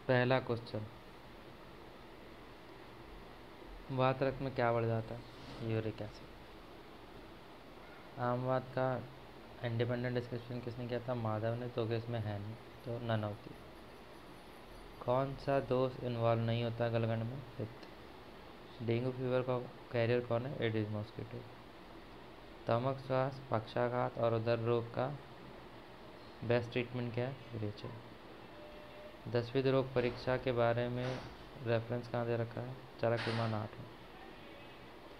पहला क्वेश्चन, वात रक्त में क्या बढ़ जाता है? Uric acid. आम बात का इंडिपेंडेंट डिस्क्रिप्शन किसने किया था? माधव ने, तो इसमें है नहीं, तो नन होती। कौन सा दोष इन्वॉल्व नहीं होता गलगंड में? पित्त। डेंगू फीवर का कैरियर कौन है? Aedes mosquito. स्टमक श्वास, पक्षाघात और उदर रोग का बेस्ट ट्रीटमेंट क्या है? रेचल। 10वीं रोग परीक्षा के बारे में रेफरेंस कहाँ दे रखा है? चरक विमान 8 में।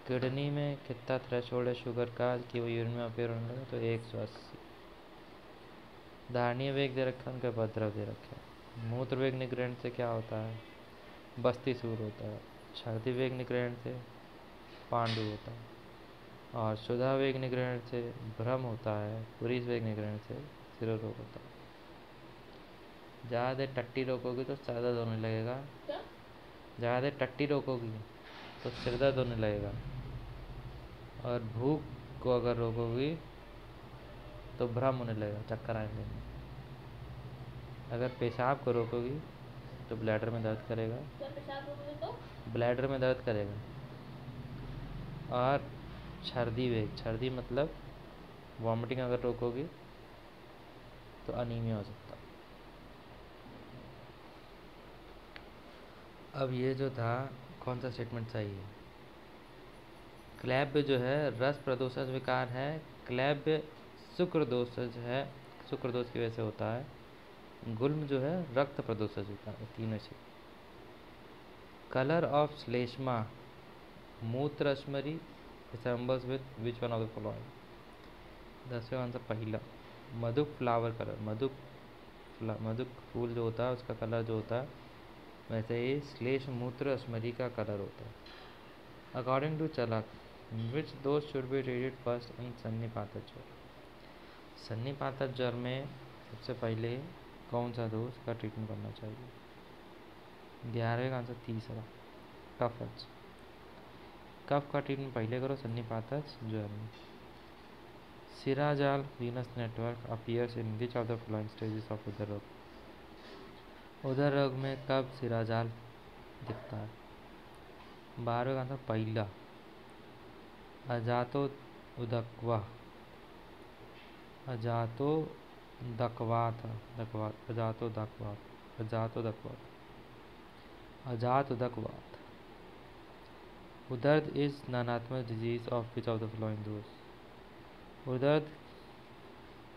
किडनी में कितना थ्रेशोल्ड है शुगर का कि वो यूरिन में अपेयर होने लगे? तो 180। धारणीय वेग दे रखा है, उनके उपद्रव दे रखे हैं। मूत्र वेग निग्रहण से क्या होता है? बस्ती सूर होता है। छर्दी वेग निग्रहण से पांडु होता है। और शुद्धा वेग निग्रहण से भ्रम होता है। पुरीस वेग निग्रहण से सिरोरोग होता है। ज़्यादा देर टट्टी रोकोगी तो सिर दर्द होने लगेगा। ज़्यादा देर टट्टी रोकोगी तो सिर दर्द होने लगेगा। और भूख को अगर रोकोगी तो भ्रम होने लगेगा, चक्कर आने लगेंगे। अगर पेशाब को रोकोगी तो ब्लैडर में दर्द करेगा। ब्लैडर में दर्द करेगा। और छर्दी वेग, छर्दी मतलब वॉमिटिंग अगर रोकोगी तो अनीमिया हो सकता है। अब ये जो था, कौन सा स्टेटमेंट सही है? क्लैब्य जो है रस प्रदोषज विकार है। क्लैब्य शुक्र दोषज है, शुक्र दोष की वजह से होता है। गुल्म जो है रक्त प्रदोषज विकार है। तीनों से। कलर ऑफ श्लेष्मा मूत्रश्मरी resembles with which one of the following? 10वें आंसर पहला, मधुक फ्लावर कलर। मधुक फूल जो होता है उसका कलर जो होता है, वैसे ही श्लेष मूत्र अश्मरी का कलर होता है। अकॉर्डिंग टू चलक, विच दोष should be treated first in सन्निपातक ज्वर? सन्निपातक ज्वर में सबसे पहले कौन सा दोष का ट्रीटमेंट करना चाहिए? 11वें का आंसर तीसरा, कफज। कफ का ट्रीटमेंट पहले करो सन्निपातक ज्वर में। सिराजाल venous network appears in which of the following stages of उदर रोग? उदर रोग में कब सिराजाल दिखता है? 12वें का आंसर पहला, अजातो उदकवा। अजातो दकवात, अजातो दकवात, अजात उदकवात। उदर्द इज नॉनात्मक disease of which of the following दोष? उदर्द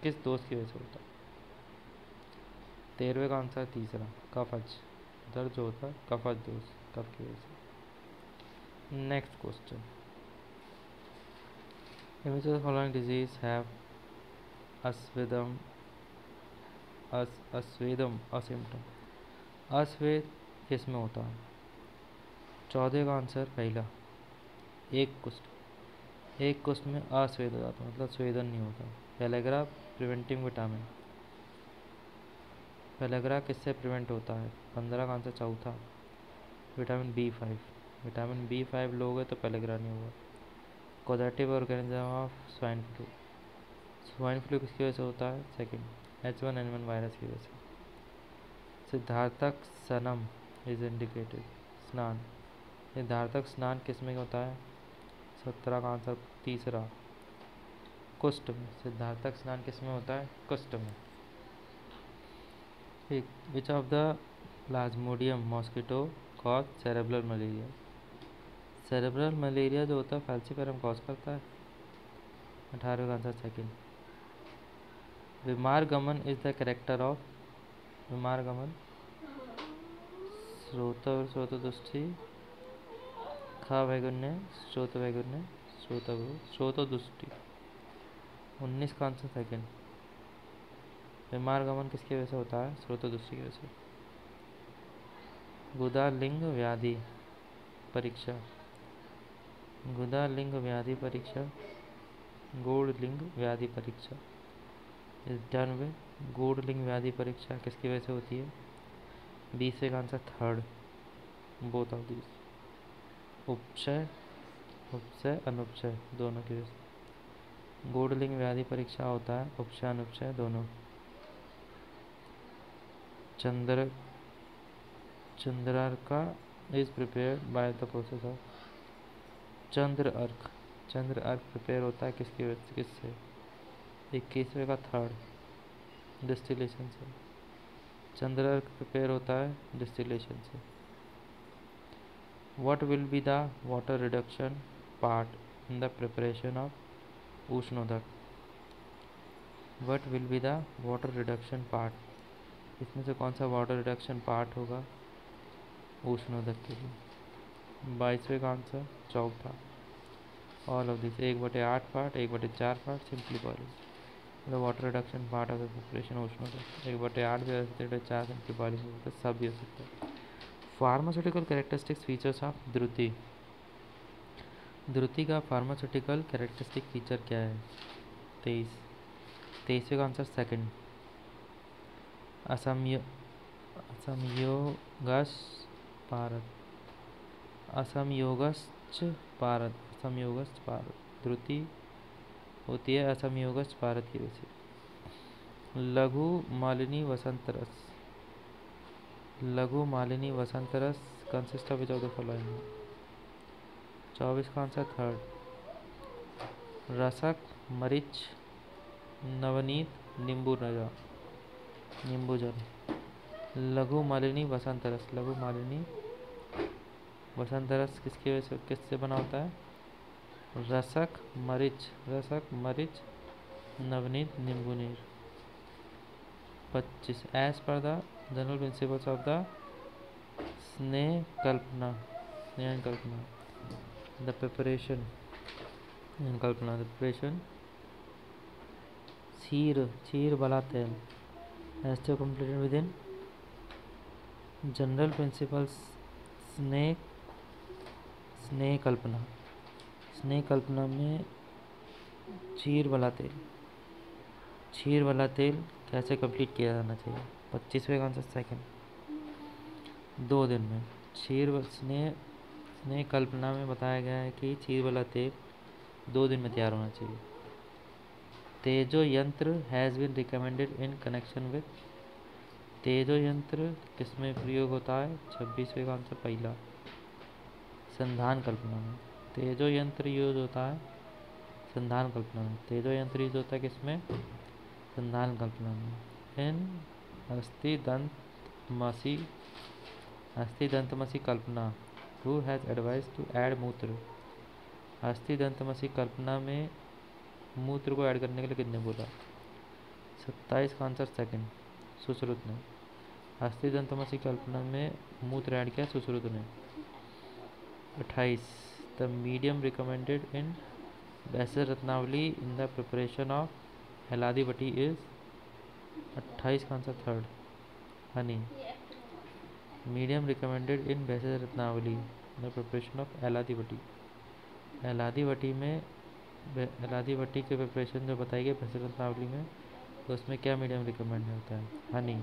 किस दोष की वजह से होता है? 13वें का आंसर तीसरा, कफज। दर्द जो होता है कफज दोष, कफ की वजह से। Next question, in which of the following disease have अस्वेदम असिम्टम? अस्वेद किस में होता है? 14 का आंसर पहला, एक कुष्ठ में अस्वेद हो जाता है, मतलब स्वेदन नहीं होता। पेलेग्रा प्रिवेंटिंग विटामिन, पेलेग्रा किससे प्रिवेंट होता है? 15 का आंसर चौथा, विटामिन B5। विटामिन B5 लोगे तो पेलेग्रा नहीं होगा। Causative organism of swine flu, swine flu किसकी वजह से होता है? सेकंड, H1N1 वायरस की वजह से। सिद्धार्थक स्नान इज इंडिकेटेड, स्नान, सिद्धार्थक स्नान किस में होता है? 17 का आंसर तीसरा, कुष्ठ में। सिद्धार्थक स्नान किस में होता है? कुष्ठ में। ठीक, which of the plasmodium mosquito cause cerebral malaria? Cerebral malaria जो होता है फैल्सिफेरम कॉज करता है। 18वें का आंसर सेकंड। विमारगमन इज द कैरेक्टर ऑफ, विमारगमन स्रोतदुष्टि, वैगुण्य स्रोतदुष्टि। 19 का आंसर सेकंड, विमारगमन किसकी वजह से होता है? स्रोतदुष्टि की वजह से। गुदा लिंग व्याधि परीक्षा, गुदा लिंग व्याधि परीक्षा, गूढ़ लिंग व्याधि परीक्षा इस डन में। गूढ़ लिंग व्याधि परीक्षा किसकी वजह से होती है? 20वें का answer third, both of this. उपचय अनुपचय दोनों की वजह से। गूढ़ लिंग व्याधि परीक्षा होता है उपचय अनुपचय दोनों। चंद्रार्क is prepared by the process of चंद्र अर्क। चंद्र अर्क प्रिपेयर होता है किसकी वजह से, किससे? 21वें का थर्ड डिस्टिलेशन से। चंद्र अर्क प्रिपेयर होता है डिस्टिलेशन से। What will be the water reduction part in the preparation of उष्णोदक? What will be the water reduction part, इसमें से कौन सा वाटर रिडक्शन पार्ट होगा उष्णोदक के लिए? 22वें का आंसर चौथा। All of this 1/8 part, 1/4 part, simply boiling. The water reduction part of the preparation उष्णोदक 1/8 भी हो सकता है, 1/4 सिंपली बॉइलिंग हो सकता है, सब भी हो सकता है। फार्मास्यूटिकल कैरेक्टरिस्टिक्स फीचर्स ऑफ द्रुति। द्रुति का फार्मास्यूटिकल कैरेक्टरिस्टिक फीचर क्या है? 23वें का आंसर सेकंड। असमयोगस पारद, असमयोगश्च पारद, असमयोगश्च पारद। द्रुति होती है असमयोगश्च पारद की वजह से। लघु मालिनी वसंत रस, लघु मालिनी वसंत रस consist of which of the following? 24 का आंसर थर्ड। रसक, मरीच, नवनीत, नींबू नजा, नींबू जल। लघु मालिनी वसंत रस, लघु मालिनी वसंत रस किसकी वजह से, किससे बना होता है? रसक, मरीच, रसक, मरीच, नवनीत, नींबू नीर। 25 as per the general principles of द स्नेह कल्पना, स्नेह कल्पना द प्रिपरेशन, कल्पना द प्रिपरेशन क्षीर, क्षीर वाला तेल has to completed within general principles स्नेह, स्नेह कल्पना, स्नेह कल्पना में क्षीर वाला तेल, क्षीर वाला तेल कैसे कंप्लीट किया जाना चाहिए? 25वें का आंसर सेकंड। 2 दिन में क्षीर स्नेह कल्पना में बताया गया है कि क्षीर वाला तेल 2 दिन में तैयार होना चाहिए। तेजो यंत्र has been recommended in connection with, तेजो यंत्र किसमें प्रयोग होता है? 26वें का आंसर पहला। संधान कल्पना में तेजो यंत्र यूज होता है, संधान कल्पना में तेजो यंत्र यूज होता है किसमें? संधान कल्पना में। इन अस्थि दंतमसी, अस्थि दंतमसी कल्पना who has advise to add मूत्र, अस्थि दंतमसी कल्पना में मूत्र को ऐड करने के लिए किसने बोला? 27 का आंसर सेकंड सुश्रुत ने। अस्थि दंतमसी कल्पना में मूत्र ऐड किया सुश्रुत ने। 28 द मीडियम रिकमेंडेड इन बैसर Ratnavali in the preparation of हेलादी बटी इज, 28 का answer third honey. Medium recommended in बैसर Ratnavali in the preparation of हेलादी बटी, हेलादी बटी में, हेलादी बटी के प्रिपरेशन जो बताई गई बैसर रत्नावली में, तो उसमें क्या मीडियम रिकमेंड होता है? हनी।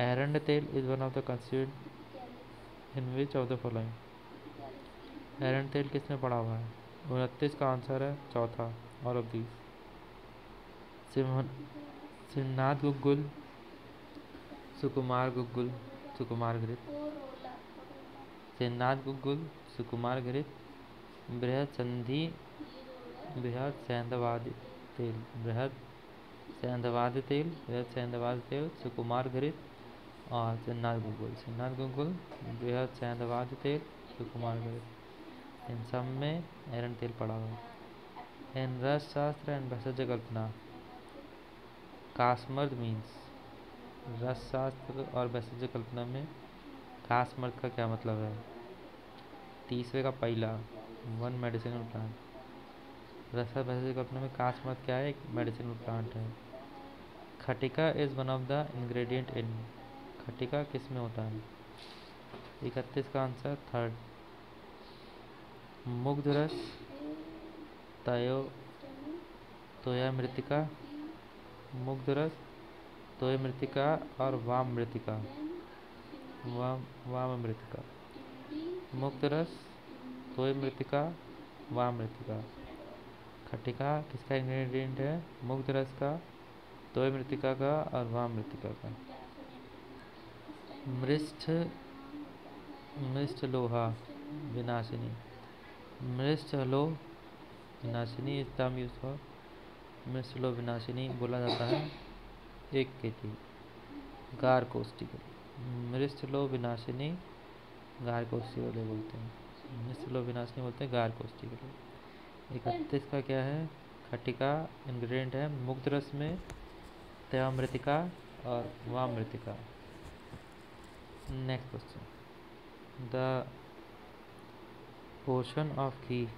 एरंड तेल is one of the constituent in which of the following? एरंड तेल किसमें पड़ा हुआ है? 29 का आंसर है चौथा ऑल ऑफ दीज। सिन्नाथ गुग्गुल, सुकुमार गुग्गुल, सुकुमार घृत, सिन्नाथ गुग्गुल, सुकुमार घृत, बृहद संधि, बृहद सेंधवाद तेल, बृहद सेंधवाद तेल, बृहद सेंधवाद तेल, सुकुमार घृत और सिन्नाथ गुग्गुल। सिन्नाथ गुग्गुल, बृहद सेंधवाद तेल, सुकुमार घृत, इन सब में एरंड तेल पड़ा हुआ है। इन रस शास्त्र एंड भेषज कल्पना कास्मर्द मीन्स, रस शास्त्र और भेषज कल्पना में कास्मर्द का क्या मतलब है? 30वें का पहला वन मेडिसिनल प्लांट। रस भेषज कल्पना में कास्मर्द क्या है? एक मेडिसिनल प्लांट है। खटिका is one of the ingredient in, खटिका किस में होता है? 31 का आंसर थर्ड। मुग्ध रस, तयो, तोया मृतिका, मुग्ध रस, तोय मृतिका और वाम मृतिका, वाम मृतिका। मुग्ध रस, तोय मृतिका, वाम मृतिका। खटिका किसका इंग्रेडिएंट है? मुग्ध रस का, तोय मृतिका का और वाम मृतिका का। मृष्ठ मृष्ट लोहा विनाशिनी। मृष्ट लो विनाशिनी इस टर्म यूज फॉर मृष्ट लो विनाशिनी बोला जाता है एक के लिए गार कोष्ठी के लिए। मृष्ट लो विनाशिनी गार कोष्ठी के लिए बोलते हैं। मृष्ट लो विनाशिनी बोलते हैं गार कोष्ठी के लिए। 31 का क्या है? खट्टिका इंग्रेडिएंट है मुग्ध रस में त्यामृतिका और वामृतिका। Next question, the portion of ghee,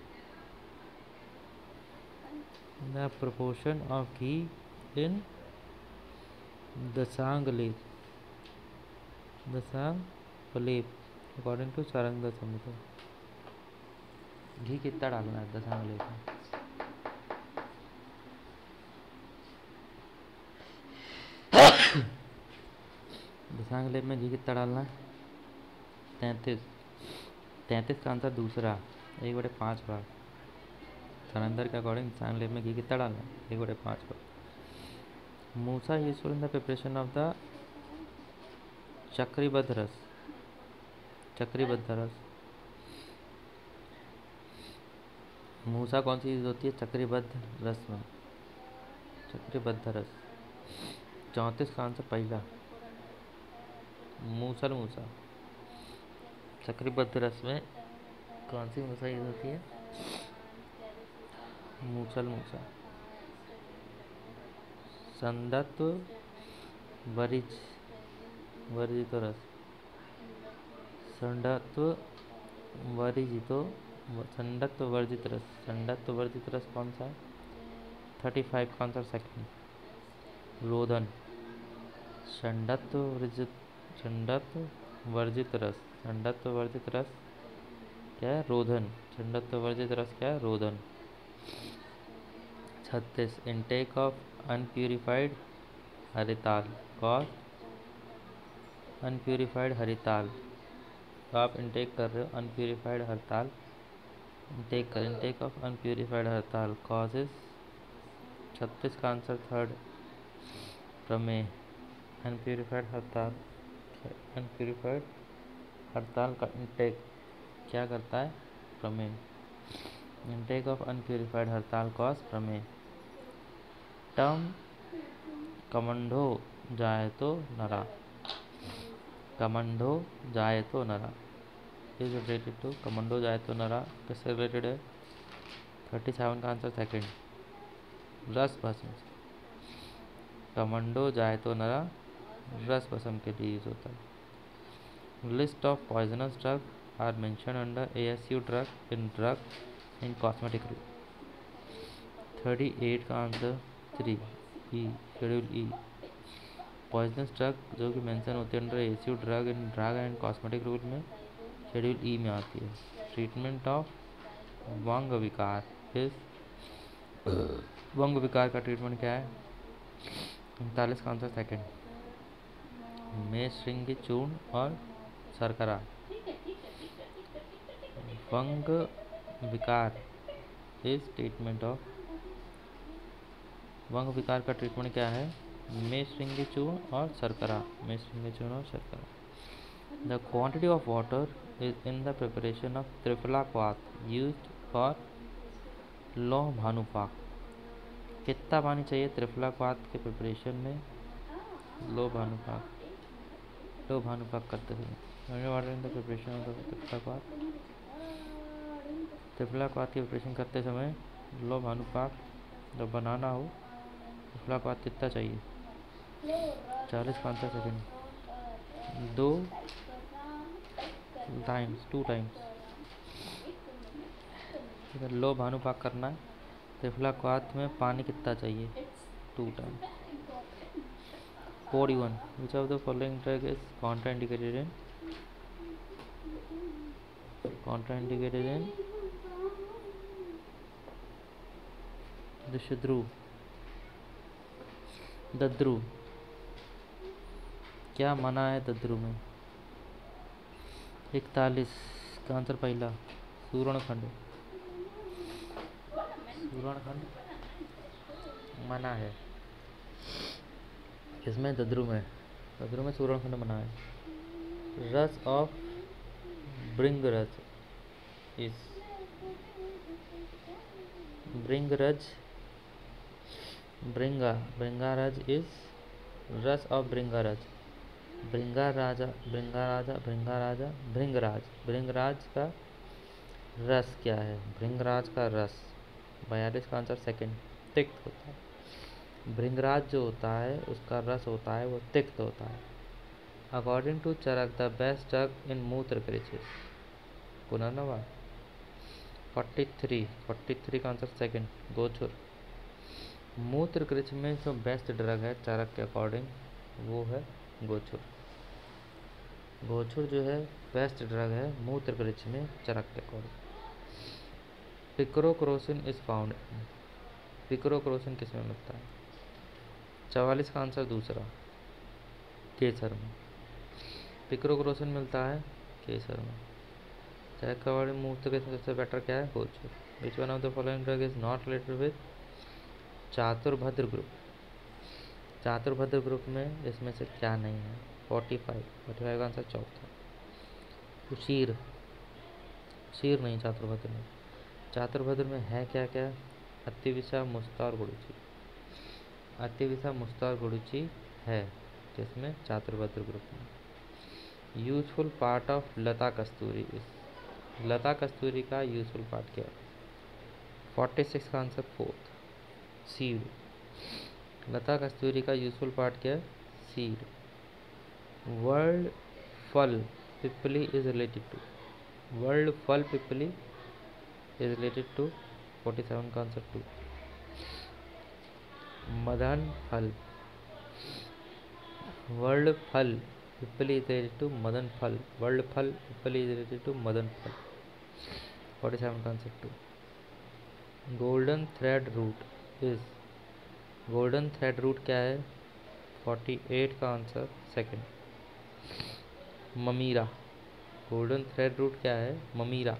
the proportion of ghee in दशांग लेप, दशांग लेप अकॉर्डिंग टू सारंग समुद्र। घी कितना डालना है दशांग लेप में? दशांग लेप में घी कितना डालना है? 33। 33 का आंसर दूसरा 1/5 भाग। सरंदर के अकॉर्डिंग दशांग लेप में घी कितना डालना है? 1/5 भाग। मूसा useful in the preparation of the चक्रीबद्ध रस, चक्रीबद्ध रस। मूसा कौन सी यूज होती है चक्रीबद्ध रस में? चक्रीबद्ध रस। 34 का आंसर पहला मूसल मूसा। चक्रीबद्ध रस में कौन सी मूसा यूज होती है? मूसल मूसा। संदत्व वर्जित रस, संडत्व वर्जित रस, संडत्व वर्जित रस कौन सा है? 35 का आंसर सेकंड रोधन। संडत्व वर्जित रस, संडत्व वर्जित रस क्या है? रोधन। संडत्व वर्जित रस क्या है? रोधन। 36 इंटेक ऑफ अनप्यूरिफाइड हरिताल, कॉज अनप्यूरिफाइड हरिताल। तो आप इंटेक कर रहे हो अनप्यूरिफाइड हरिताल, इंटेक ऑफ अनप्यूरिफाइड हरिताल कॉजेज। 36 का आंसर थर्ड प्रमेय। अनप्यूरिफाइड हरिताल, अनप्यूरिफाइड हरिताल का इंटेक क्या करता है? प्रमेय। इंटेक ऑफ अनप्यूरिफाइड हरिताल कॉज प्रमेय। टर्म कमंडो जायतो नरा, कमंडो जायतो नरा इज रिलेटेड टू, कमंडो जायतो नरा किससे रिलेटेड है? 37 का आंसर सेकंड रस भस्म। कमंडो जायतो नरा रस भस्म के लिए यूज होता है। List of poisonous drug are mention under ASU drug in cosmetic rule. 38 का answer 3 E, schedule E. Poisonous drug जो कि मेंशन होते हैं under ASU drug and cosmetic rule में शेड्यूल ई में आती है। ट्रीटमेंट ऑफ वंग विकार इस, वंग विकार का ट्रीटमेंट क्या है? 39 का आंसर सेकंड मेषशृंगी चूर्ण और शर्करा। वंग विकार इस ट्रीटमेंट ऑफ, वंग विकार का ट्रीटमेंट क्या है? मेषशृंगी चूर्ण और शर्करा, मेषशृंगी चूर्ण और शर्करा। The quantity of water is in the preparation of triphala क्वाथ यूज्ड फॉर लौह भानुपाक। कितना पानी चाहिए त्रिफला क्वाथ के प्रिपरेशन में? लौह भानुपाक, लौह भानुपाक करते समय water in the preparation of triphala क्वाथ, त्रिफला क्वाथ की प्रिपरेशन करते समय लौह भानुपाक जब बनाना हो त्रिफला क्वाथ कितना चाहिए? 40 का आंसर सेकंड 2 टाइम्स। अगर लो भानुपाक करना है त्रिफला क्वाथ में पानी कितना चाहिए? 2 times. 41 which of the following drug is contraindicated in दद्रु। क्या मना है दद्रु में? 41 का आंसर पहला सूरणखंड, सूरणखंड मना है। किसमें? दद्रु में, दद्रु में सूरणखंड मना है। रस of Bringraj is Bringraj Bringaraj is Ras of Bringaraj. भृंगराज का रस क्या है? भृंगराज का रस 42 का आंसर सेकंड तिक्त होता है। भृंगराज जो होता है उसका रस होता है वो तिक्त होता है। According to Charak the best drug in मूत्र कृचि पुनर्नवा 43 का आंसर सेकंड गोचुर। मूत्र कृच में जो बेस्ट ड्रग है चरक के अकॉर्डिंग वो है गोचुर। गोचुर जो है बेस्ट ड्रग है मूत्र कृच में चरक के according. Picrocrocin is found. Picrocrocin किसमें मिलता है? 44 का आंसर दूसरा केसर में। पिक्रोक्रोसिन मिलता है केसर में। चरक के अकॉर्डिंग मूत्र कृच में सबसे बेटर क्या है? गोचुर। Which one of the following drug is not related with चातुर्भद्र ग्रुप? चातुर्भद्र ग्रुप में इसमें से क्या नहीं है? 45 का आंसर चौथा। तो शीर नहीं चातुर्भद्र में। चातुर्भद्र में है क्या क्या? अतिविषा मुस्ता और गुड़ुचि। अतिविषा मुस्ता और गुड़ुचि है जिसमें चातुर्भद्र ग्रुप में। यूजफुल पार्ट ऑफ लता कस्तूरी इस। लता कस्तूरी का यूजफुल पार्ट क्या है? 46 का आंसर फोर्थ सीड। लता कस्तूरी का यूजफुल पार्ट क्या है? सीड। वर्ल्ड फल पिपली इज रिलेटेड टू। वर्ल्ड फल पिपली इज रिलेटेड टू 47 का आंसर 2 मदन फल। वर्ल्ड फल पिपली इज रिलेटेड टू मदन फल। वर्ल्ड फल पिपली इज रिलेटेड टू मदन फल 47 का answer 2। Golden thread root is. Golden thread root क्या है? 48 का आंसर सेकंड ममीरा। गोल्डन थ्रेड रूट क्या है? ममीरा।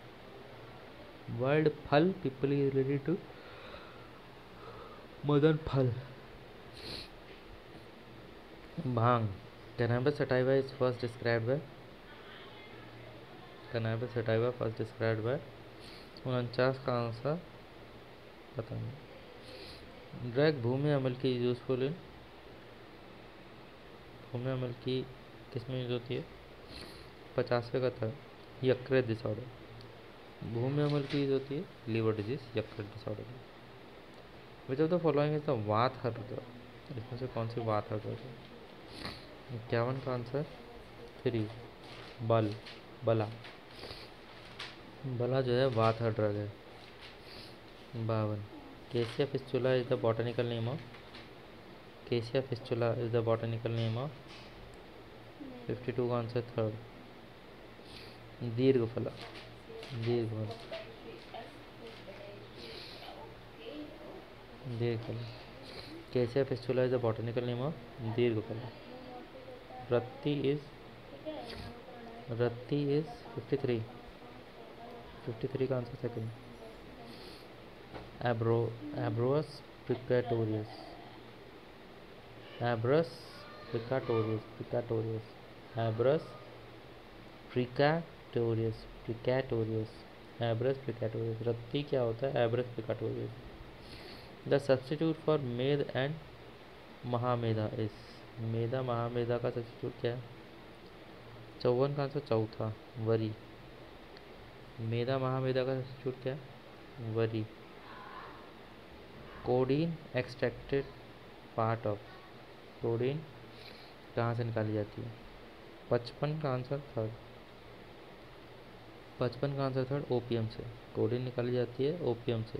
वर्ल्ड फल पिपली इज रिलेटेड टू मदन फल। भांग। Cannabis sativa is first described by. Cannabis sativa first described by 49 का आंसर पता नहीं। ड्रग भूमि अमल की यूजफुल इन। भूमि अमल की किसमें यूज होती है? 50वें का था यकृत डिसऑर्डर। भूमि अमल की यूज होती है लीवर डिजीज यकृत डिसऑर्डर में। विच of the following is the वात हर? इसमें से कौन सी वात हर है? 51 का आंसर 3 बला। बला जो है वात हर ड्रग है। 52 cassia fistula is the botanical name of. Cassia fistula is the botanical name of 52 का आंसर थर्ड दीर्घफला। दीर्घफला। Cassia fistula is the botanical name of दीर्घफला। रत्ती इज 53 का आंसर सेकंड एब्रोस प्रिकाटोरियस। एब्रस प्रिकाटोरियस एब्रस प्रिकाटोरियस। रत्ती क्या होता है? एब्रस प्रिकाटोरियस। द सब्स्टिट्यूट फॉर मेद एंड महामेदा इज। मेदा महामेदा का सब्स्टिट्यूट क्या है? 54 का आंसर चौथा वरी। मेदा महामेदा का सब्स्टिट्यूट क्या है? Worry. Codeine extracted part of. Codeine कहाँ से निकाली जाती है? 55 का आंसर थर्ड ओपियम से। कोडीन निकाली जाती है ओपियम से।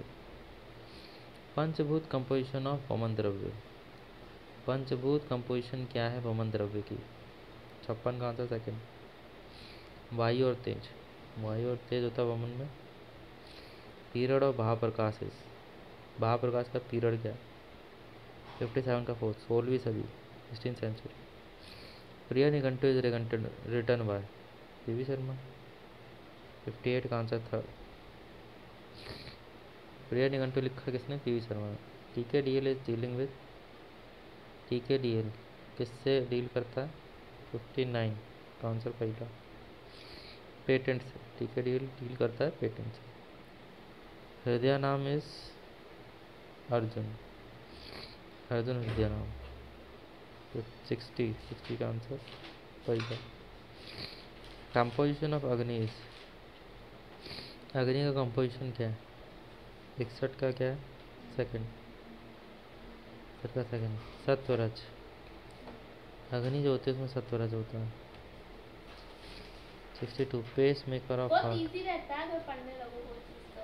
पंचभूत कंपोजिशन ऑफ वमन द्रव्य। पंचभूत कंपोजिशन क्या है वमन द्रव्य की? 56 का आंसर सेकंड वायु और तेज। वायु और तेज होता है वमन में। Period of Mahaprakash is. Mahaprakash का पीरियड क्या है? 57 का फोर्थ 16वीं सदी 16th century. Priya Nighantu is written by PV Sharma. 58 का आंसर थर्ड प्रिया निघंटु लिखा किसने? PV Sharma. TKDL is dealing with. TKDL किससे डील करता है? 59 का आंसर पहला पेटेंट से। ठीक है, डील करता है पेटेंट से। हृदय नाम इज अर्जुन, अर्जुन हृदय नाम। तो 60 का आंसर पहला। कंपोजिशन ऑफ अग्नि इज, अग्नि का कंपोजिशन क्या है? 61 का क्या है? सेकंड, सेकंड सत्वरज। अग्नि जो होती है उसमें सत्वरज होता है। 62 pacemaker of heart, easy रहता है अगर पढ़ने लगो कोई चीज तो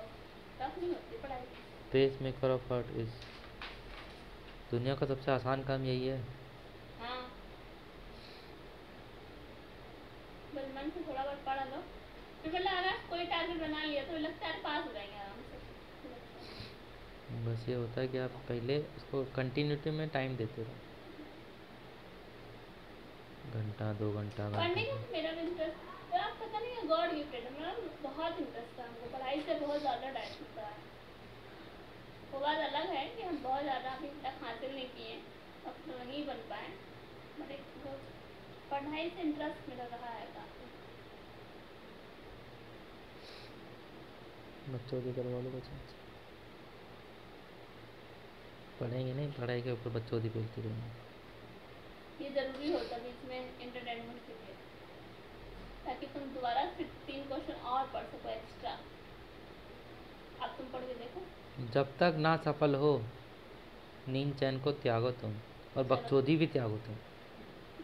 टफ नहीं होती पढ़ाई। Pacemaker of heart is, दुनिया का सबसे आसान काम यही है। हाँ बस मन से थोड़ा बहुत पढ़ लो, फिर मतलब अगर कोई टारगेट बना लिया तो लगता है पास हो जाएंगे आराम से। बस ये होता है कि आप पहले उसको कंटिन्यूटी में टाइम देते रहो, घंटा 2 घंटा पढ़ने घंटा। का मेरा इंटरेस्ट तो आप पता नहीं है, गॉड गिफ्टेड है, मेरा बहुत इंटरेस्ट है हमको पढ़ाई से, बहुत ज़्यादा टाइम होता है। वो बात अलग है कि हम बहुत ज़्यादा अभी तक हासिल नहीं किए, अब तो नहीं बन पाए, बट एक पढ़ाई से इंटरेस्ट मेरा रहा है काफ़ी। बच्चों की करवा लो, बच्चों पढ़ेंगे नहीं, पढ़ाई के ऊपर बच्चों की बोलती रहेंगे। ये ज़रूरी होता बीच में एंटरटेनमेंट के लिए, ताकि तुम दोबारा फिर 3 क्वेश्चन और पढ़ सको एक्स्ट्रा। अब तुम पढ़ के देखो। जब तक ना सफल हो नींद चैन को त्यागो तुम, और बकचोदी भी त्यागो तुम।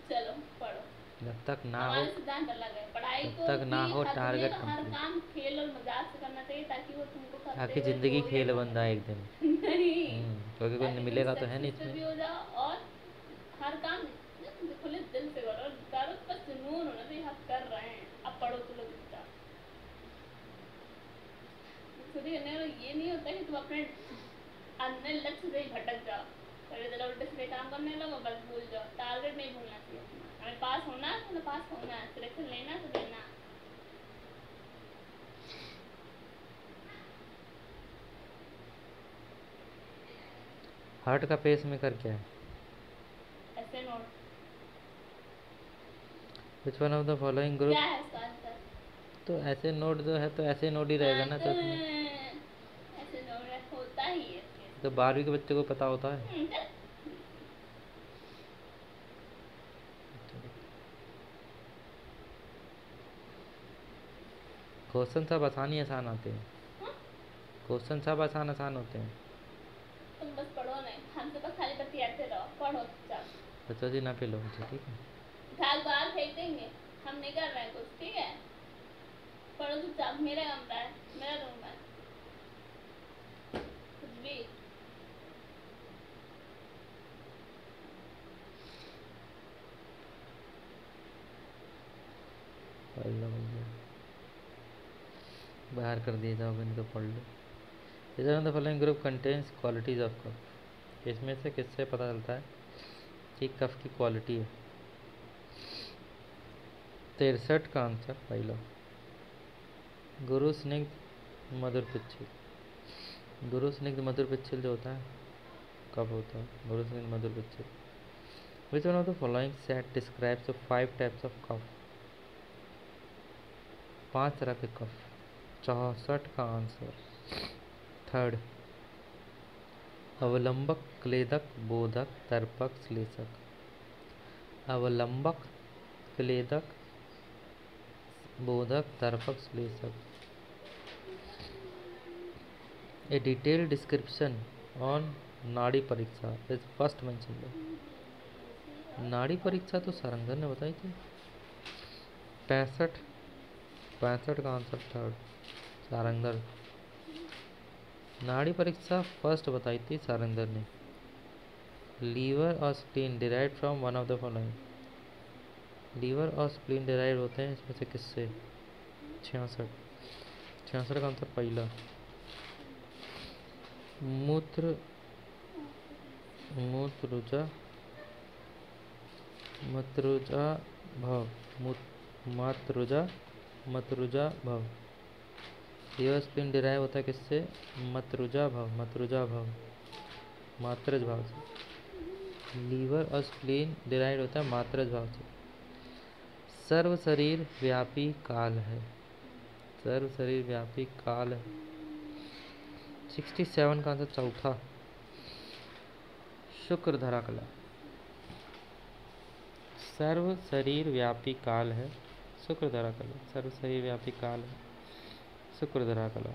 चलो पढ़ो। जब तक ना हो, हमारे सिद्धांत अलग है, पढ़ाई जब को तक ना भी हो हर टारगेट हर कंप्लीट, काम खेल और मजाक से करना चाहिए, ताकि वो तुमको करते ताकि हुए जिंदगी बोरियत खेल ना बन जाए एक दिन। लगे। नहीं, क्योंकि कोई ताकि तुम मिलेगा तो है नहीं सक्सेसफुल इसमें। भी हो जाओ, और हर काम खुले दिल से करो, करो तो बस जुनून होना चाहिए, हम कर रहे हैं, अब पढ़ो तो लोग छोटी करने वाला ये नहीं होता कि तुम अपने अन्य लक्ष्य से ही भटक जाओ, पहले चलो उल्टे सीधे काम करने लगो, बस भूल जाओ, टारगेट नहीं भूलना चाहिए। हमें पास होना है तो पास होना है, सिलेक्शन लेना तो लेना। हार्ट का पेस मेकर क्या है? ऐसे note which one of the following group, क्या है इसका आंसर? तो ऐसे नोट जो है तो ऐसे नोट ही रहेगा ना, तो उसमें ऐसे नोट होता ही है। तो 12वीं के बच्चे को पता होता है। क्वेश्चन सब आसान ही आसान आते हैं, क्वेश्चन सब आसान आसान होते हैं। तुम बस पढ़ो नहीं, हमसे बस खाली बतियाते रहो, पढ़ो चुपचाप। बच्चों जी ना पिलो मुझे, ठीक है? उठा बाहर फेंक देंगे, हम नहीं कर रहे हैं कुछ, ठीक है? पढ़ो चुपचाप, मेरा कमरा है, मेरा रूम है, कुछ भी। पढ़ लो भैया, बाहर कर दिए जाओ, इनको पढ़ लो। इधर the following group contains qualities of कफ, इसमें से किससे पता चलता है कि कफ की क्वालिटी है? 63 का आंसर पहला, गुरु स्निग्ध मधुर पिच्छल। गुरु स्निग्ध मधुर पिच्छल जो होता है कब होता है? गुरु स्निग्ध मधुर पिच्छल। Which one of the following set describes the 5 types of कफ, 5 तरह के कफ। 64 का आंसर थर्ड, अवलंबक, क्लेदक, बोधक, तर्पक, श्लेषक। अवलंबक, क्लेदक, बोधक, तर्पक, श्लेषक। ए डिटेल्ड डिस्क्रिप्शन ऑन नाड़ी परीक्षा इज फर्स्ट मेंशन। नाड़ी परीक्षा तो सारंगधर ने बताई थी। 65 का आंसर थर्ड, सारंगधर। नाड़ी परीक्षा फर्स्ट बताई थी सारंगधर ने। लीवर और spleen derive from one of the following, liver और स्प्लीन डिराइव होते हैं इसमें से किससे? 66 का आंसर पहला, मूत्र मूत्रुजा मतरुजा भव, मातरुजा मतरुजा भव। लीवर स्प्लीन डिराइव होता है किससे? मतरुजा भव, मतरुजा भव, मात्रज भाव से। लीवर और स्प्लीन डिराइव होता है मात्रज भाव से। सर्व शरीर व्यापी काल है, सर्व शरीर व्यापी काल है। 67 का आंसर चौथा, शुक्र धरा कला। सर्व शरीर व्यापी काल है, शुक्र धरा कला। सर्व शरीर व्यापी काल है, शुक्र धरा कला।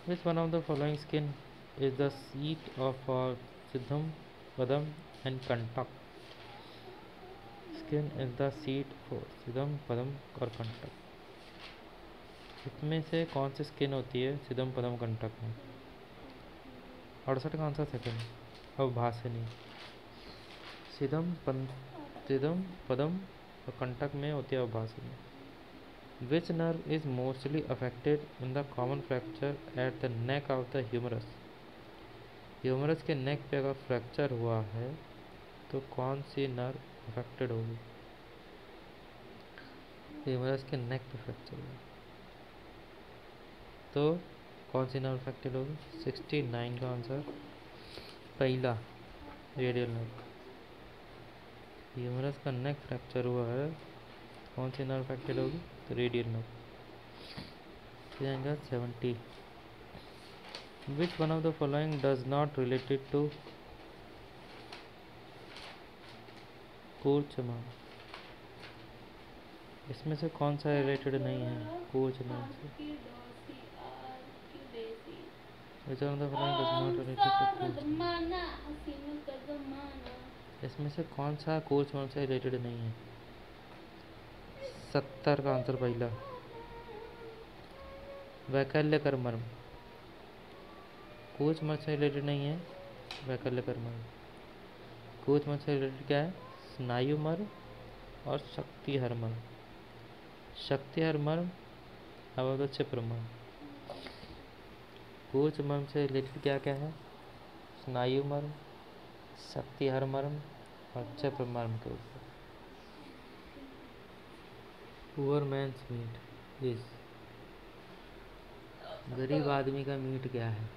Which one of the following skin is the seat of our Siddham, Padam and Kantak? Skin is the seat for Siddham, Padam और कंटक। इसमें से कौन सी स्किन होती है सिद्धम पदम कंटक में? 68 का आंसर सेकंड, अवभाषिनी। सिद्धम पदम और कंटक में होती है अवभाषिनी। Which nerve is mostly affected in the common fracture at the neck of the humerus? Humerus के नेक पे अगर फ्रैक्चर हुआ है तो कौन सी नर्व अफेक्टेड होगी? ह्यूमरस के नेक पे फ्रैक्चर हुआ तो कौन सी नर्व अफेक्टेड होगी? 69 का आंसर पहला, रेडियल नर्व। ह्यूमरस का नेक फ्रैक्चर हुआ है, कौन सी नर्व अफेक्टेड होगी? तो radial nerve. 70. Which one of the following does not related to कूर्चमान? इसमें से कौन सा रिलेटेड नहीं है कूर्चमान से? Which one of the following does not related to कूर्चमान? इसमें से कौन सा कूर्चमान से रिलेटेड नहीं है? 70 का आंसर पहला, वैकल्य कर मर्म। कूर्चमान से रिलेटेड नहीं है वैकल्य कर मर्म। कूर्चमान से रिलेटेड क्या है? स्नायु मर्म और शक्ति हर मर्म। शक्ति हर मर्म अब क्षिप्र मर्म। कूच मर्म से रिलेटेड क्या क्या है? स्नायु मर्म, शक्ति हर मर्म और क्षिप्र मर्म के ऊपर। पुअर मैन्स मीट इज, गरीब आदमी का मीट क्या है?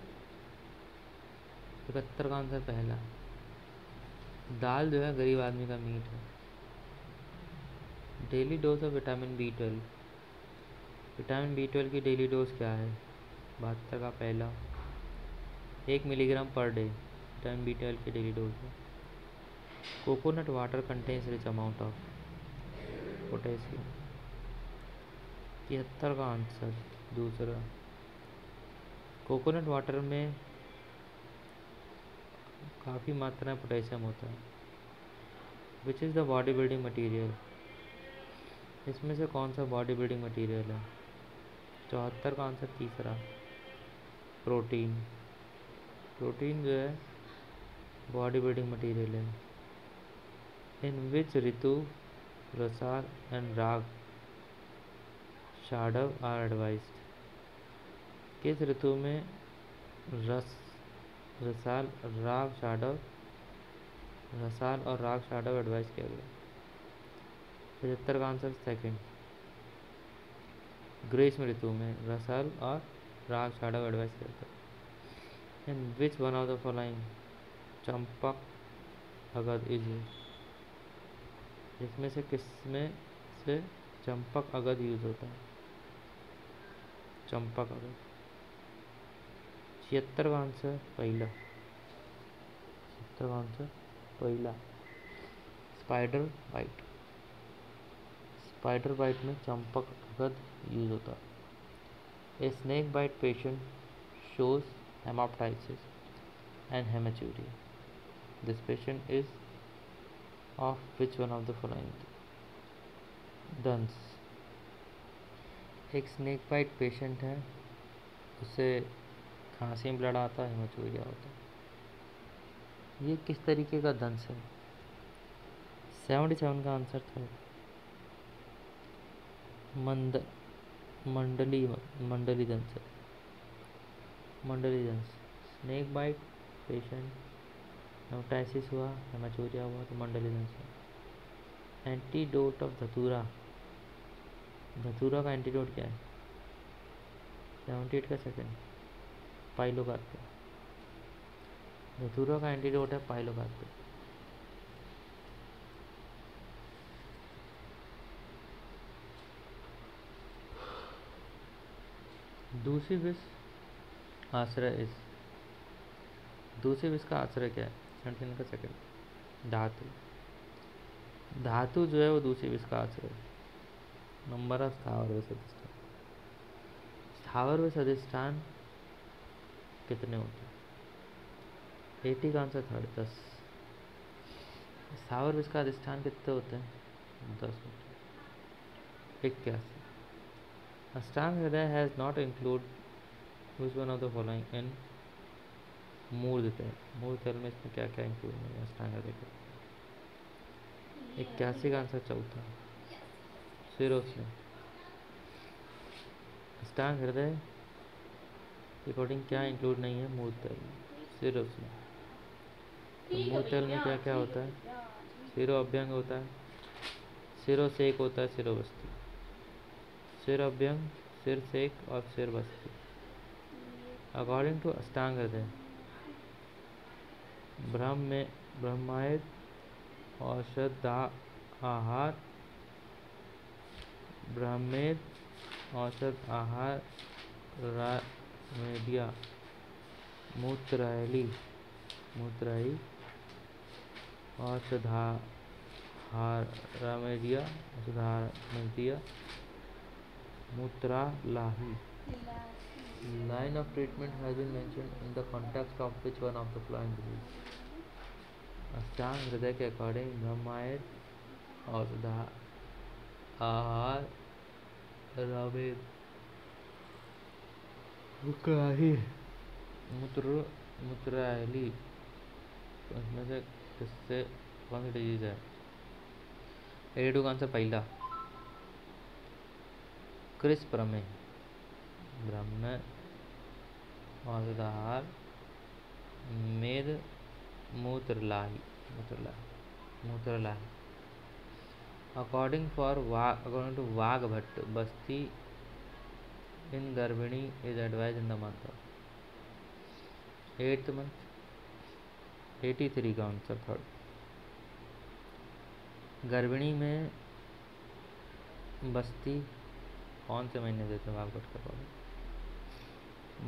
71 का आंसर पहला, दाल जो है गरीब आदमी का मीट है। Daily dose of vitamin B12, vitamin B12 की डेली डोज क्या है? 72 का पहला, 1 milligram per day vitamin B12 की डेली डोज है। Coconut water contains rich amount of potassium. 73 का आंसर दूसरा, कोकोनट वाटर में काफ़ी मात्रा में पोटेशियम होता है। Which is the body building material, इसमें से कौन सा बॉडी बिल्डिंग मटीरियल है? 74 का आंसर तीसरा, प्रोटीन। प्रोटीन जो है बॉडी बिल्डिंग मटीरियल है। इन विच ऋतु रसाल एंड राग शाडव आर एडवाइज्ड, किस ऋतु में रसाल और राग शाडव एडवाइस किया गया? 75 का आंसर सेकंड, ग्रीष्म ऋतु में रसाल और राग शाडव एडवाइस किया गया। In which one of the following चंपक अगद इज, इसमें से किसमें से चंपक अगद यूज होता है? चंपक अगद। 76 का आंसर पहला, 76 का आंसर पहला, स्पाइडर बाइट। स्पाइडर बाइट में चंपक अगद यूज होता है। A snake bite patient shows haemoptysis and haematuria, this patient is of which one of the following? दंस। एक स्नेक बाइट पेशेंट है, उसे खांसी में ब्लड आता है, हेमेचूरिया होता है। ये किस तरीके का दंश है? 77 का आंसर था मंडली दंश है। मंडली दंश, स्नेक बाइट पेशेंट, हेमेटाइसिस हुआ, हेमेचूरिया हुआ तो मंडली दंश है। एंटीडोट ऑफ धतूरा, धतूरा का एंटीडोट क्या है? 78 का सेकंड, पाइलोकार्पिया। धतूरा का एंटीडोट है पाइलोकार्पिया। दूसरी विष आश्रय इस, दूसरी विष का आश्रय क्या है? 17 का सेकंड, धातु। धातु जो है वो दूसरी विष का आश्रय है। नंबर ऑफ स्थावर विष अधिष्ठान, स्थावर विष अधिष्ठान कितने होते हैं? 80 का आंसर थर्ड, 10। स्थावर विष का अधिष्ठान कितने होते हैं? 10 होते हैं। 81, Ashtanga Hridaya has not include which one of the following in मूर्ध तैल। मूर्ध तैल में इसमें क्या क्या इंक्लूड नहीं है अष्टांग हृदय के? 81 का आंसर चौथा, सिरोस्ने। अष्टांग हृदय के अकॉर्डिंग क्या इंक्लूड नहीं है? मूर्ध तैल, सिरोस्ने। तो मूर्ध तैल में क्या क्या होता है? सिरो अभ्यंग होता है, सिरो सेक होता है, सिरो बस्ती। सिर अभ्यंग, सिर सेक और सिर बस्ती। अकॉर्डिंग टू अष्टांग हृदय, ब्रह्मायद औषधा आहार, ब्रह्मेद औषध आहार, रामेडिया, मूत्रायली, मूत्राई औषधाहार, रामेडिया औषधामेडिया, मूत्रालाही। Line of treatment has been mentioned in the context of which one of the following disease? अष्टांग हृदय के अकॉर्डिंग ब्रह्मायद औषधा आहार, रामेद, मुक्राही, मूत्रायली, इसमें से किससे कौन सी डिजीज है? 82 का आंसर पहला, क्रिस प्रमेय, ब्रह्म औषधाहार, मेद, मूत्रलाही, मूत्रलाही। अकॉर्डिंग टू वाघ भट्ट, बस्ती इन गर्भिणी is advise in the month of 8th month. 83 का आंसर थर्ड। गर्भिणी में बस्ती कौन से महीने देते हैं वाघ भट्ट के अकॉर्डिंग?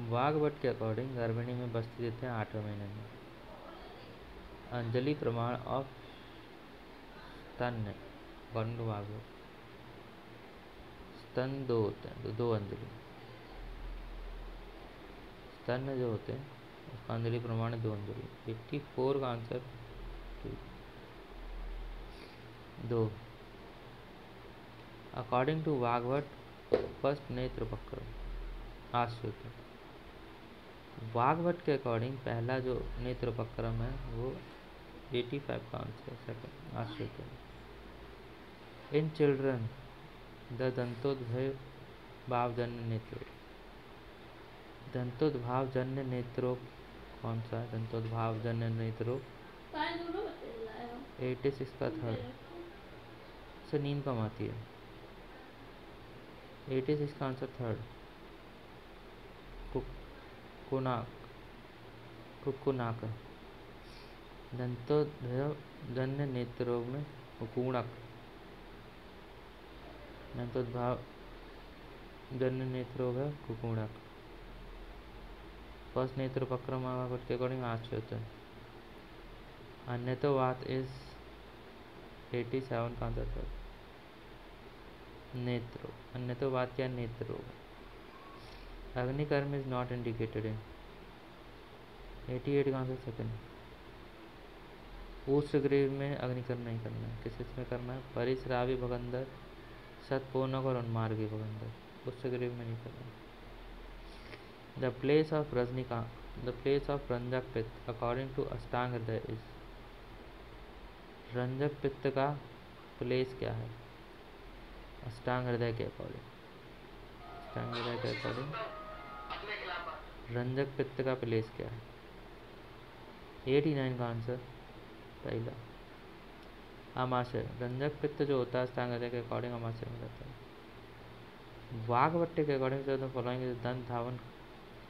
वाघ भट्ट के अकॉर्डिंग गर्भिणी में बस्ती देते हैं 8वें महीने में। अंजलि प्रमाण ऑफ स्तन, अकॉर्डिंग टू वाघ भट्ट, स्तन 2 होते हैं, तो 2 अंजलि। स्तन जो होते हैं उसका अंजलि प्रमाण है 2 अंजलि। 84 का answer 2। According to Vagbhata, first नेत्र उपक्रम आश्रित है। वाघ भट्ट के अकॉर्डिंग पहला जो नेत्र उपक्रम है वो 85 का आंसर सेकंड, आश्रित है। इन चिल्ड्रन द दंतोद्भव भावजन्य नेत्र, दंतोद्भावजन्य नेत्रोग कौन सा है? दंतोद्भावजन्य नेत्रोग 86 का थर्ड, से नींद कम आती है। 86 का आंसर थर्ड, कुकुनाक। दंतोद्भवजन्य नेत्रोग में कुकुणक, दंतोद्भावजन्य नेत्रोग है कुकुणक। फर्स्ट नेत्र उपक्रम के अकॉर्डिंग आश्रित है। अन्यतोवात इज 87 का आंसर था नेत्र। अन्यतोवात क्या? नेत्र। अग्निकर्म इज नॉट इंडिकेटेड इन 88 का आंसर सेकंड। ऊष्रग्रीव में अग्निकर्म नहीं करना है, किस में करना है? परिश्रावी भगंदर, सतपोनक और उन्मार्गी भगंदर। ऊष्रग्रीव में नहीं करना है। The place of Rajinikanth, the place of रंजक पित्त अकॉर्डिंग टू अष्टांग हृदय इज, रंजक पित्त का प्लेस क्या है अष्टांग हृदय के अकॉर्डिंग? अष्टांग हृदय के अकॉर्डिंग रंजक पित्त का प्लेस क्या है? 89 का आंसर पहला, आमाशय। रंजक पित्त जो होता है अष्टांग हृदय के अकॉर्डिंग आमाशय में रहता है। वाघ भट्ट के अकॉर्डिंग से फॉलोइंग इज दंत धावन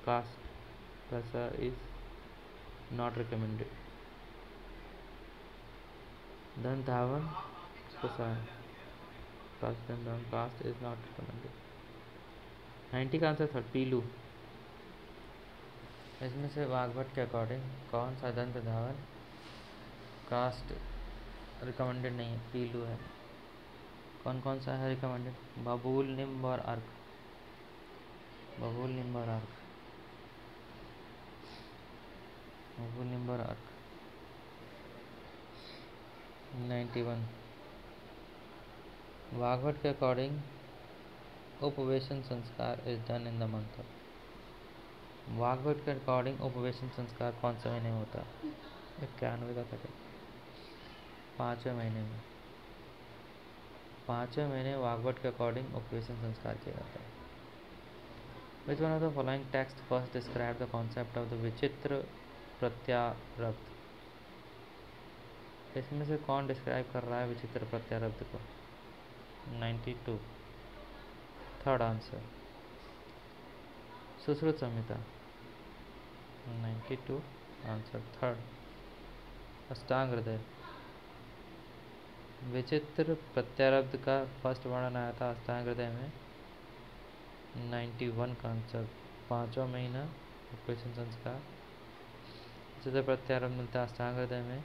कास्ट इज नॉट रिकमेंडेड। दंत धावन कास्ट इज नॉट रिकमेंडेड। 90 का आंसर था पीलू। इसमें से वाघभट्ट के अकॉर्डिंग कौन सा दंत धावन कास्ट रिकमेंडेड नहीं है? पीलू है। कौन कौन सा है रिकमेंडेड? बबूल, निम्ब और अर्क। बबूल, निम्ब और अर्क। बबूल, निम्ब और अर्क। 91 वाघभट्ट के अकॉर्डिंग उपवेशन संस्कार is done in the month of. Vagbhata के अकॉर्डिंग उपवेशन संस्कार कौन से महीने में होता है? 91 का सेकंड। 5वें महीने में। 5वें महीने वाघभट्ट के अकॉर्डिंग उपवेशन संस्कार किया जाता है। विच one of the following text first describe the concept of the विचित्र प्रत्यारब्ध? इसमें से कौन डिस्क्राइब कर रहा है विचित्र प्रत्यारब्ध को? 92 थर्ड आंसर। सुश्रुत संहिता 92 आंसर थर्ड। अष्टांग हृदय विचित्र प्रत्यारब्ध का फर्स्ट वर्णन आया था अष्टांग हृदय में 91 का आंसर। 5वां महीना उपवेशन संस्कार विचित्र प्रत्यारब्ध मिलता है अष्टांग हृदय में।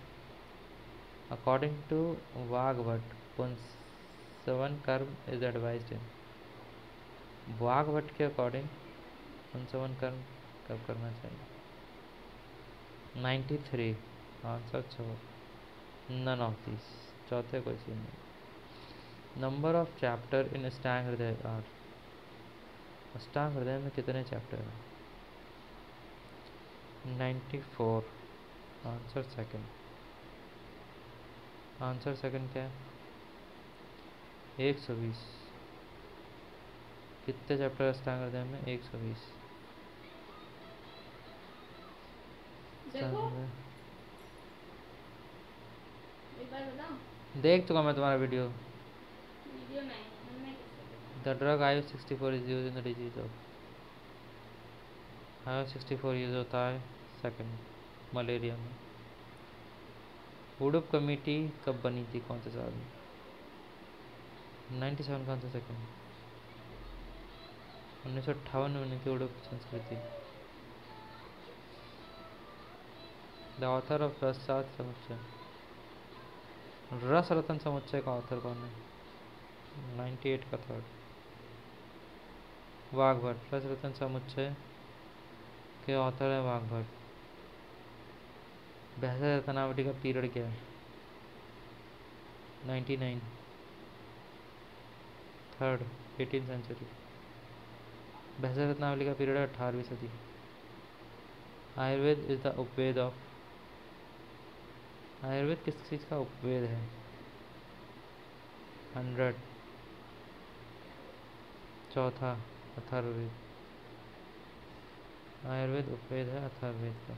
अकॉर्डिंग टू वाघभट्ट पुंसवन कर्म इज एडवाइज्ड इन। वाघभट्ट के अकॉर्डिंग पुंसवन कर्म कब करना चाहिए? 93 आंसर 4 नन ऑफ दिस। चौथे क्वेश्चन में नंबर ऑफ चैप्टर इन अष्टांग हृदय आर। अष्टांग हृदय में कितने चैप्टर हैं? 94 आंसर सेकंड। आंसर सेकंड क्या है? 120। कितने चैप्टर अष्टांग हृदय में? 120। देखो एक बार बताओ। देख चुका मैं तुम्हारा वीडियो। वीडियो नहीं हमने किससे the drug IU-64 is used in the disease of. IU-64 use होता है सेकंड मलेरिया में। उडुप कमेटी कब बनी थी? कौन से साल में? 97 का आंसर सेकंड। 1958 में बनी थी उडुप संस्कृति। द ऑथर ऑफ रससात समुच्चय। रस रतन समुच्चय का ऑथर कौन है? 98 का थर्ड। वाघभट्ट रस रतन समुच्चय के ऑथर है वाघभट्ट। बहस रत्नावली का पीरियड क्या है? 99 थर्ड 18th सेंचुरी। बहस रत्नावली का पीरियड है 18वीं सदी। आयुर्वेद इज द उपवेद ऑफ। आयुर्वेद किस चीज़ का उपवेद है? 100 चौथा अथर्ववेद। आयुर्वेद उपवेद है अथर्ववेद का।